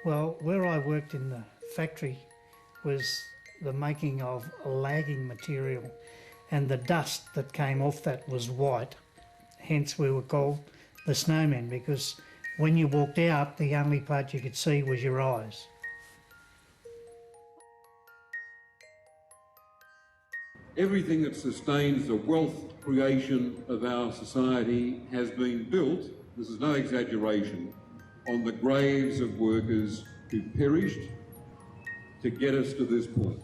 Well, where I worked in the factory was the making of a lagging material, and the dust that came off that was white. Hence we were called the snowmen, because when you walked out, the only part you could see was your eyes. Everything that sustains the wealth creation of our society has been built, this is no exaggeration, on the graves of workers who perished to get us to this point.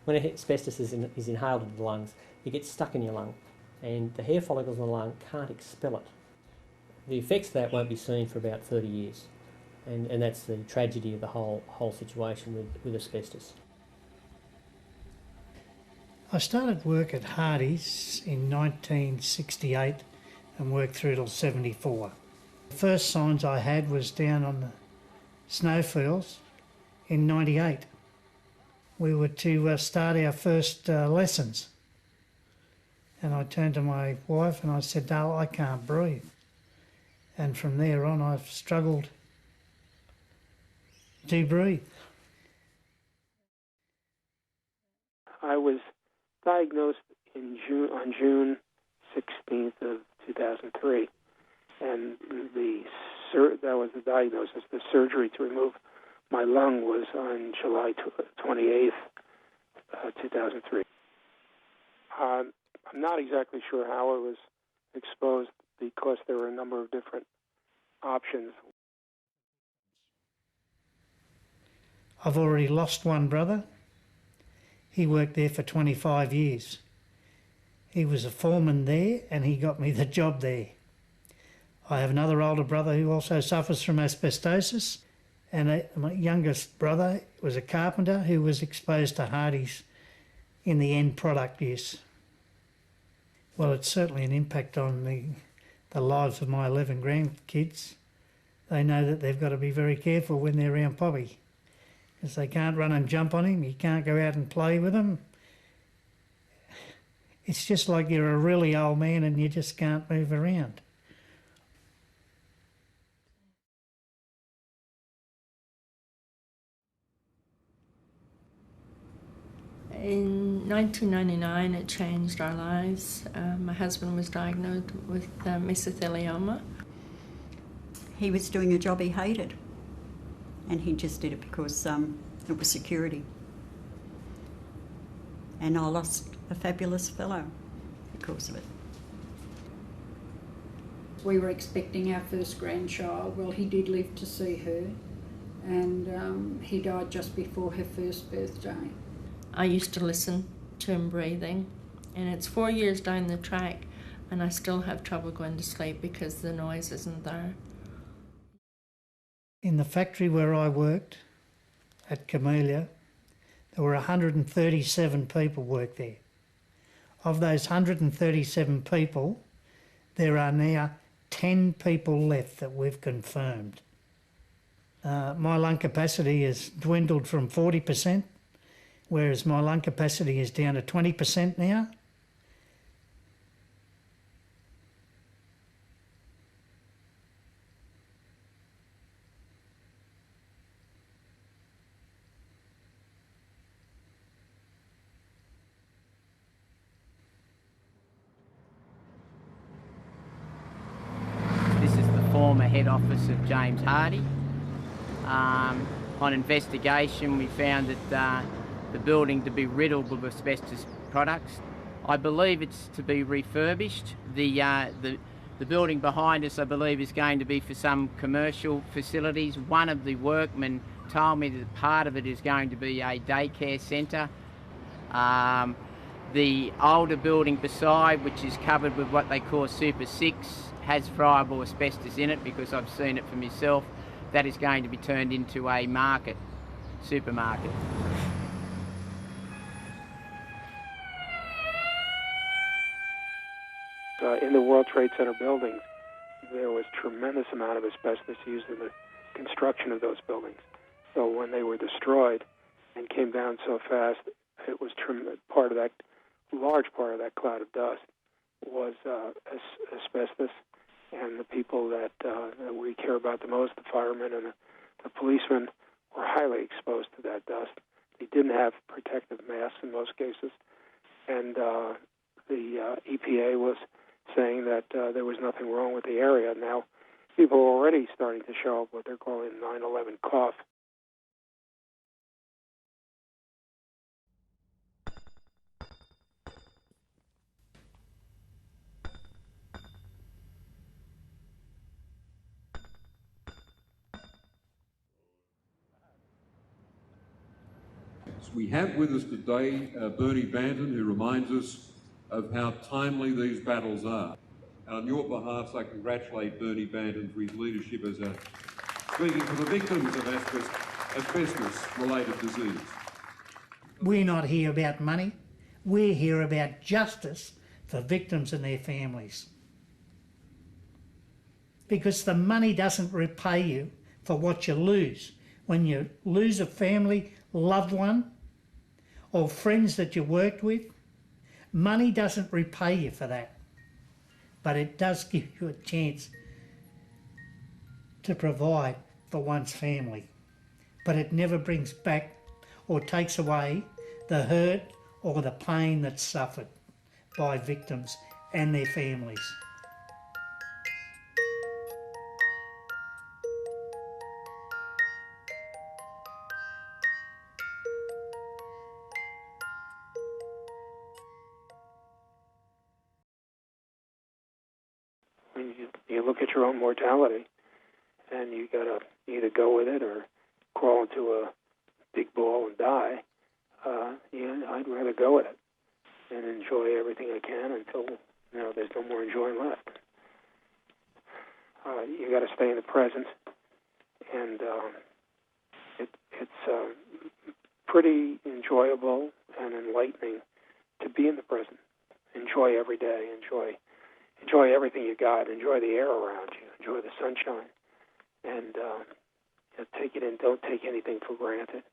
When asbestos is inhaled into the lungs, it gets stuck in your lung, and the hair follicles in the lung can't expel it. The effects of that won't be seen for about 30 years, and that's the tragedy of the whole situation with asbestos. I started work at Hardie's in 1968 and worked through till 74. The first signs I had was down on the snowfields in 98. We were to start our first lessons, and I turned to my wife and I said, "Dale, I can't breathe." And from there on I've struggled to breathe. I was diagnosed on June 16th of 2003, and that was the diagnosis. The surgery to remove my lung was on July 28th, 2003. I'm not exactly sure how I was exposed because there were a number of different options. I've already lost one brother. He worked there for 25 years. He was a foreman there and he got me the job there. I have another older brother who also suffers from asbestosis, and my youngest brother was a carpenter who was exposed to Hardie's in the end product use. Well, it's certainly an impact on the lives of my 11 grandkids. They know that they've got to be very careful when they're around Poppy, because they can't run and jump on him, you can't go out and play with him. It's just like you're a really old man and you just can't move around. In 1999, it changed our lives. My husband was diagnosed with mesothelioma. He was doing a job he hated, and he just did it because it was security. And I lost a fabulous fellow because of it. We were expecting our first grandchild. Well, he did live to see her, and he died just before her first birthday. I used to listen to him breathing, and it's 4 years down the track and I still have trouble going to sleep because the noise isn't there. In the factory where I worked at Camellia, there were 137 people worked there. Of those 137 people, there are now 10 people left that we've confirmed. My lung capacity has dwindled from 40%, whereas my lung capacity is down to 20% now. This is the former head office of James Hardie. On investigation, we found that the building to be riddled with asbestos products. I believe it's to be refurbished. The building behind us, I believe, is going to be for some commercial facilities. One of the workmen told me that part of it is going to be a daycare centre. The older building beside, which is covered with what they call Super 6, has friable asbestos in it because I've seen it for myself. That is going to be turned into a supermarket. In the World Trade Center buildings, there was tremendous amount of asbestos used in the construction of those buildings. So when they were destroyed and came down so fast, it was part of that large part of that cloud of dust was asbestos, and the people that we care about the most, the firemen and the policemen, were highly exposed to that dust. They didn't have protective masks in most cases, and the EPA was saying that there was nothing wrong with the area. Now, people are already starting to show up what they're calling 9/11 cough. We have with us today Bernie Banton, who reminds us of how timely these battles are. And on your behalf, I congratulate Bernie Banton for his leadership as speaking for the victims of asbestos-related disease. We're not here about money. We're here about justice for victims and their families. Because the money doesn't repay you for what you lose. When you lose a family, loved one, or friends that you worked with, money doesn't repay you for that. But it does give you a chance to provide for one's family. But it never brings back or takes away the hurt or the pain that's suffered by victims and their families. When you look at your own mortality, and you got to either go with it or crawl into a big ball and die, I'd rather go with it and enjoy everything I can until there's no more enjoying left. You got to stay in the present, and it's pretty enjoyable and enlightening to be in the present. Enjoy every day. Enjoy everything you got. Enjoy the air around you. Enjoy the sunshine, and take it in. Don't take anything for granted.